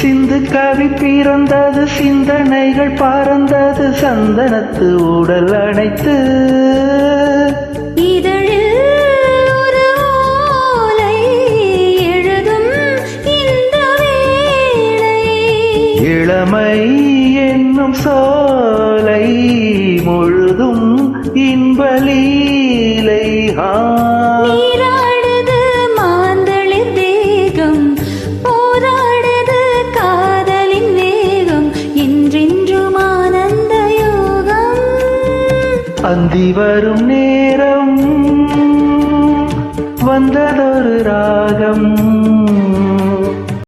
சிந்து கவி பிறந்தது, சிந்தனைகள் பறந்தது, சந்தனத்து உடல் அணைத்து இதழில் ஒரு ஓலை எழுதும் இந்த வேளை. இளமை என்னும் சோலை முழுதும் இன்பலீலை. நீராடுது மாந்தளிர் தேகம், போராடுது காதலின் வேகம், என்றென்றும் ஆனந்த யோகம். அந்தி வரும் நேரம் வந்ததொரு ராகம்.